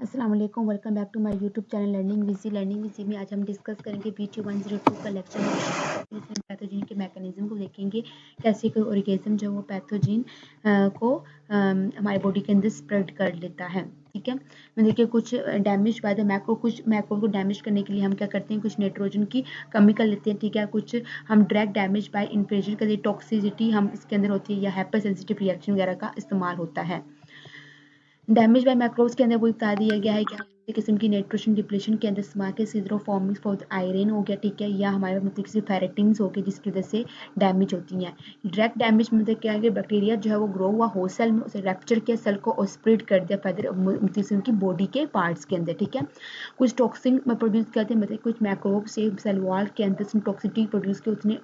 अस्सलाम वालेकुम, welcome back to my YouTube channel learning विजी में आज हम डिस्कस करेंगे वीडियो 102 का लेक्चर पैथोजन के मैकेनिज्म को देखेंगे, कैसे कोई ऑर्गेनिज्म जो वो पैथोजन को हमारे बॉडी के अंदर स्प्रेड कर लेता है। ठीक है, मैं देखिए कुछ डैमेज बाय द मैक्रो, कुछ मैक्रो को डैमेज करने के लिए हम क्या करते हैं, कुछ नाइट्रोजन की कमी कर लेते हैं। ठीक है, कुछ हम डायरेक्ट डैमेज बाय इन्फ्रेशन करते हैं, टॉक्सिसिटी हम इसके अंदर होती है या हाइपर सेंसिटिव रिएक्शन वगैरह का इस्तेमाल होता है। डैमेज बाय मैक्रोब्स के अंदर वो बता दिया गया है कि किसी किस्म की नाइट्रोजन डिप्लेशन के अंदर स्मा के सिड्रोफॉर्मिंग फॉर आयरन हो गया। ठीक है, या हमारे मतलब किसी फेरेटिन्स हो गए जिसकी वजह से डैमेज होती हैं। डायरेक्ट डैमेज मतलब क्या है कि बैक्टीरिया जो है वो ग्रो हुआ होस्ट सेल में, उसे रैप्चर किया सेल को और स्प्रेड कर दिया फर्दर किस्म की बॉडी के पार्ट्स के अंदर। ठीक है, कुछ टॉक्सिन प्रोड्यूस करते हैं, मतलब कुछ मैक्रोब से सेल वॉल के अंदर टॉक्सिटी प्रोड्यूस किया उसने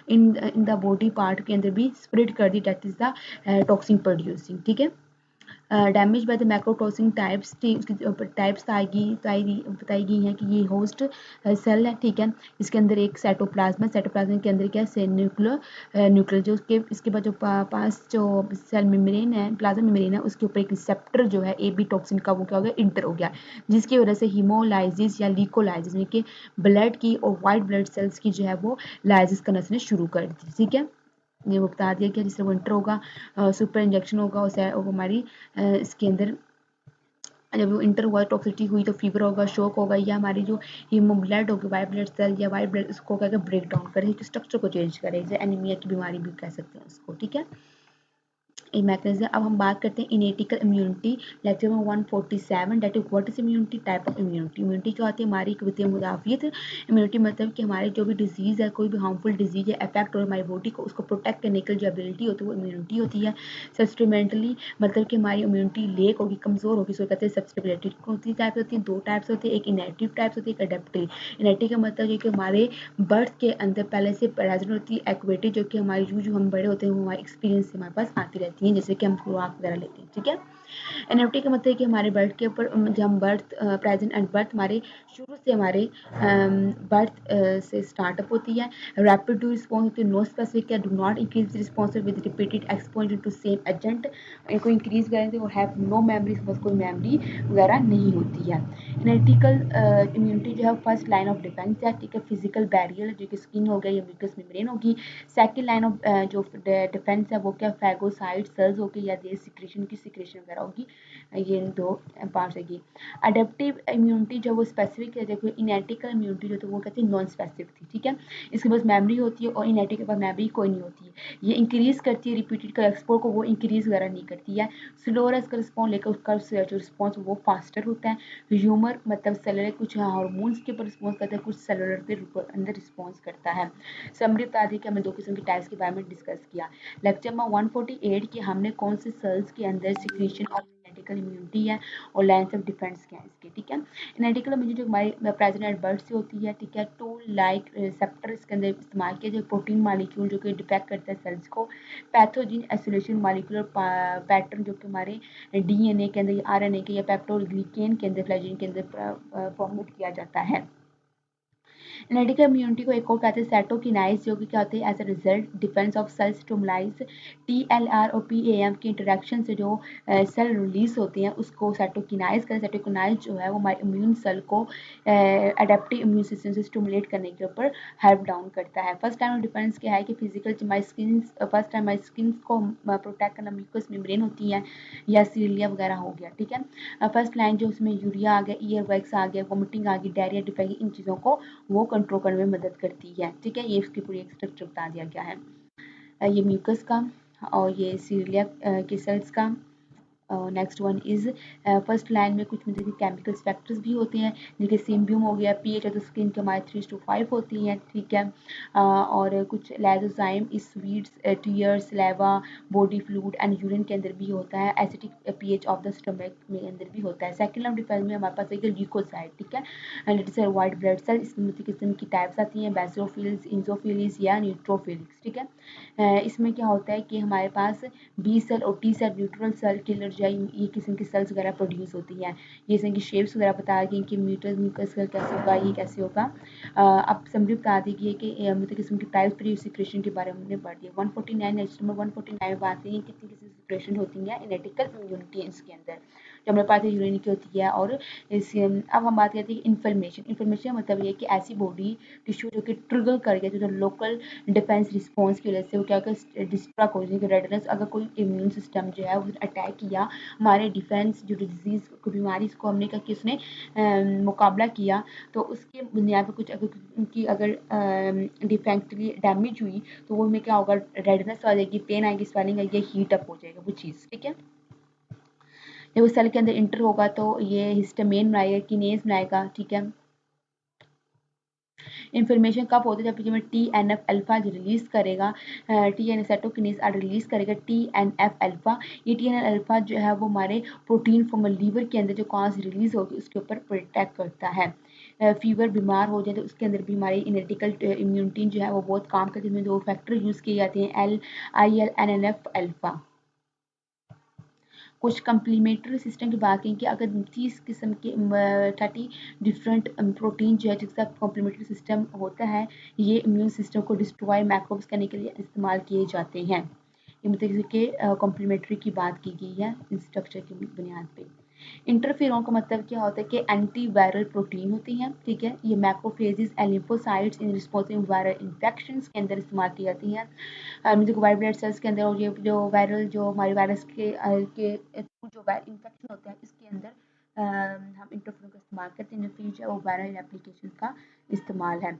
इन द बॉडी पार्ट के अंदर भी स्प्रेड कर दी, that is the toxin producing. ठीक है, damage by the macrotoxin types types बताई गई हैं कि ये होस्ट सेल है। ठीक है, इसके अंदर एक साइटोप्लाज्म के अंदर क्या है, न्यूक्लियर जो इसके बाद जो पास जो सेल मेम्ब्रेन है, प्लाज्मा मेम्ब्रेन है, उसके ऊपर एक रिसेप्टर जो है ए बी टॉक्सिन का वो क्या हो गया, इंटर हो गया, जिसकी वजह से हीमोलाइसिस या लीकोलाइसिस यानी कि ब्लड की और वाइट ब्लड सेल्स की जो है वो लाइसिस करना शुरू कर दी। ठीक है, ये वो बता दिया कि जिससे विंटर होगा, सुपर इंजेक्शन होगा उसे हमारी इसके अंदर जब वो इंटर हुआ टॉक्सिटी हुई तो फीवर होगा, शॉक होगा, या हमारी जो हीमोब्लेड होगी वाइट ब्लड सेल या वाइट ब्लड उसको क्या ब्रेक डाउन करेगी, स्ट्रक्चर को चेंज करेगी, एनीमिया की बीमारी भी कह सकते हैं उसको। ठीक है, एक मैकेनिज्म। अब हम बात करते हैं इनेटिकल इम्यूनिटी, लेक्चर में 147, that is what is immunity, type of immunity. Immunity क्या होती है, हमारी वित्तीय मुदाफियत। इम्यूनिटी मतलब कि हमारे जो भी डिजीज है, कोई भी हार्मफुल डिजीज है अफेक्ट हो हमारी बॉडी को, उसको प्रोटेक्ट करने की जो एबिलिटी होती है वो इम्यूनिटी होती है। सब्सटिमेंटली मतलब कि हमारी इम्यूनिटी लेक होगी, कमजोर होगी, सो कहते हैं सब्सटिबिलिटी। कौन सी टाइप होती है, दो टाइप्स होती है, एक इनेटिव टाइप्स होती है, एक अडेप्टिव। इनेटिव का मतलब है कि हमारे बर्थ के अंदर पहले से प्रेजेंट होती है, एक्वेटेड जो कि हमारी जो हम बड़े होते हैं वो हमारे एक्सपीरियंस से हमारे पास आती रहती हैं, जैसे कि हम खुराक वगैरह लेते हैं। ठीक है, एनएफटी का मतलब है कि हमारे बर्थ के ऊपर जब हम बर्थ प्रेजेंट एंड बर्थ हमारे शुरू से हमारे बर्थ से स्टार्टअप होती है। रैपिड टू रिस्पॉन्स होती है, नो स्पेसिफिक या do not increase response with repeated exposure to same agent. इनको इंक्रीज करेंगे और हैव नो मेमोरी, बस कोई मेमोरी वगैरह नहीं होती है। एनालिटिकल इम्यूनिटी जो है फर्स्ट लाइन ऑफ डिफेंस है। ठीक है, फिजिकल बैरियर जो कि स्किन हो गया या म्यूकस मेम्ब्रेन होगी। सेकंड लाइन ऑफ जो डिफेंस है वो क्या, फैगोसाइट सेल्स होगी या देश सिक्रेशन की सिक्रेशन वगैरह होगी, ये दो पार्ट्स होगी। अडेप्टिव इम्यूनिटी जो वो स्पेसिफिक है, देखो इनेटिकल इम्यूनिटी जो तो वो कहते हैं नॉन स्पेसिफिक थी। ठीक है, इसके पास मेमोरी होती है और इनेटिक के पास मेमोरी कोई नहीं होती है। ये इंक्रीज करती है रिपीटेड का एक्सपोर्ट को, वो इंक्रीज वगैरह नहीं करती है। स्लोअर इसका रिस्पॉन्स लेकर उसका जो रिस्पॉन्स वो फास्टर होता है। ह्यूमर मतलब सेलुलर कुछ हार्मोन्स के ऊपर रिस्पॉन्स करता है, कुछ सेलुलर के अंदर रिस्पॉन्स करता है। समरी बता दी कि हमने दो किस्म की टाइप्स के बारे में डिस्कस किया। लेक्चर में 148 की हमने कौन से सेल्स के अंदर सिक्रीशन ऑफ इनेटिकल इम्यूनिटी है और लाइन्स ऑफ डिफेंस क्या है इसके। ठीक है, इनेटिकल इम्यूनिटी जो हमारी प्रेजेंट एट बर्थ से होती है। ठीक है, टूल लाइक रिसेप्टर इसके अंदर इस्तेमाल किया, जो प्रोटीन मालिक्यूल जो कि डिफेक्ट करता है सेल्स को। पैथोजिन एसोलेशन मालिकुलर पैटर्न जो कि हमारे डीएनए के अंदर, आरएनए के या पेप्टोग्लिकेन के अंदर, फ्लैजिन के अंदर फॉर्मेट किया जाता है। इनेटिकल इम्यूनिटी को एक और कहते हैं साइटोकिनाइज, जो कि क्या होते हैं as a result defence of cell stimulise. TLR और पीएएम की इंटरेक्शन से जो सेल रिलीज होते हैं उसको साइटोकिनाइज करें। साइटोकिनाइज जो है वो हमारे इम्यून सेल को अडेप्टिव इम्यून सिस्टम से स्टिमुलेट करने के ऊपर हेल्प डाउन करता है। फर्स्ट टाइम डिफेंस क्या है कि फिजिकल हमारी स्किन, फर्स्ट टाइम हमारी स्किन को प्रोटेक्ट करना म्यूकस मेम्ब्रेन होती है या सीलिया वगैरह हो गया। ठीक है, फर्स्ट लाइन जो उसमें यूरिया आ गया, ईयर वैक्स आ गया, वोमिटिंग आ गई, डायरिया, डिफेक्ट, इन चीज़ों को वो कंट्रोल करने में मदद करती है। ठीक है, ये इसकी पूरी एक स्ट्रक्चर बता दिया गया है, ये म्यूकस का और ये सीलिया के सेल्स का। Next one is first line में कुछ मतलब केमिकल फैक्टर्स भी होते हैं, जैसे सिम्बियम हो गया, पीएच ऑफ द स्किन के हमारे 3:5 होती हैं। ठीक है, और कुछ लाइसोजाइम इस sweets, tears, saliva, body fluid and urine के अंदर भी होता है। Acidic pH of the stomach में अंदर भी होता है। सेकंड लाइन डिफेंस में हमारे पास एक ल्यूकोसाइट। ठीक है, and it is white blood cell, इसमें किस्म की टाइप्स आती हैं, बेसिलोफिल्स, इंजोफिलिस या न्यूट्रोफिलिस। ठीक है, इसमें क्या होता है कि हमारे पास बी सेल और T cell neutral cell killer जो है ये किस्म की सेल्स वगैरह प्रोड्यूस होती हैं। ये किस्म की शेप्स वगैरह बता दी कि म्यूकस कैसे होगा, ये कैसे होगा। अब समरी बता दी गई है कि मतलब किस्म की टाइप्स प्री सिक्रेशन के बारे में हमने पढ़ दिया। 149 नेक्स्ट नंबर 149 में बात है कितनी किस्म की सिक्रेशन होती है इनेटिकल इम्यूनिटी इसके अंदर, जो हमारे पास यूरिन की होती है। और अब हम बात करते हैं इन्फ्लेमेशन। इन्फ्लेमेशन का मतलब ये है कि ऐसी बॉडी टिश्यू जो कि ट्रिगर कर गया, जो लोकल डिफेंस रिस्पॉन्स की वजह से वो क्या डिस्ट्रक्ट हो जाएगी। रेडनेस, अगर कोई इम्यून सिस्टम जो है उसने अटैक किया हमारे डिफेंस जो डिजीज को, बीमारी को हमने का कि उसने मुकाबला किया, तो उसके बुनियाद पर कुछ अगर उनकी अगर डिफेक्टली डैमेज हुई तो वो में क्या होगा, रेडनेस आ जाएगी, पेन आएगी, स्वेलिंग आएगी, हीट अप हो जाएगा वो चीज़, ठीक है। जब वो सेल के अंदर इंटर होगा तो ये हिस्टामिन बनाएगा, किनेज बनाएगा, ठीक है। इन्फॉर्मेशन कब होता है, जब T N F alpha release करेगा, टी एन साइटोकिनेज रिलीज करेगा टी एन एफ अल्फा। ये टी एन एफ अल्फा जो है वो हमारे प्रोटीन फॉर्म लीवर के अंदर जो कौन से रिलीज होगी उसके ऊपर प्रोटेक्ट करता है। फीवर बीमार हो जाए तो उसके अंदर भी हमारी इनेटिकल इम्यूनिटी जो है वो बहुत काम करती है। इसमें दो फैक्टर यूज किए जाते हैं, L I L N N F alpha. कुछ कम्प्लीमेंट्री सिस्टम की बात करें कि अगर 30 किस्म के 30 डिफरेंट प्रोटीन जो है जिसका कम्प्लीमेंट्री सिस्टम होता है, ये इम्यून सिस्टम को डिस्ट्रॉय माइक्रोब्स करने के लिए इस्तेमाल किए जाते हैं। ये मतलब कि कम्प्लीमेंट्री की बात की गई है इस स्ट्रक्चर की बुनियाद पे। इंटरफेरोन का मतलब क्या होता है कि एंटी वायरल प्रोटीन होती हैं, ठीक है। ये macrophages and lymphocytes in responsive viral infections के अंदर इस्तेमाल की जाती हैं। जो वाइट ब्लड सेल्स के अंदर, और ये जो वायरल जो हमारे वायरस के थ्रू जो इन्फेक्शन होता है इसके अंदर हम इंटरफेरोन का इस्तेमाल करते हैं। जो है वो वायरल एप्लीकेशन का इस्तेमाल है,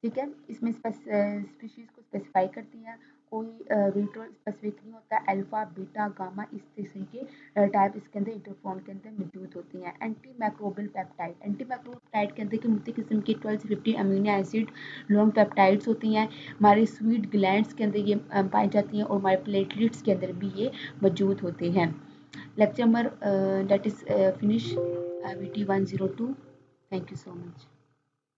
ठीक है। इसमें स्पीशीज को स्पेसिफाई करती हैं, कोई रूट स्पेसिफिक नहीं होता। अल्फा बीटा गामा इस किस्म के टाइप इसके अंदर इंटरफेरोन के अंदर मौजूद होती हैं। Anti microbial peptide, anti microbial peptide के अंदर की मुख्तलिफ किस्म के 12 से 15 अमीनो एसिड लॉन्ग पेप्टाइड्स होती हैं। हमारे स्वीट ग्लैंड्स के अंदर ये पाई जाती हैं और हमारे प्लेटलेट्स के अंदर भी ये मौजूद होते हैं। Lecture number that is finish VT 102। Thank you so much.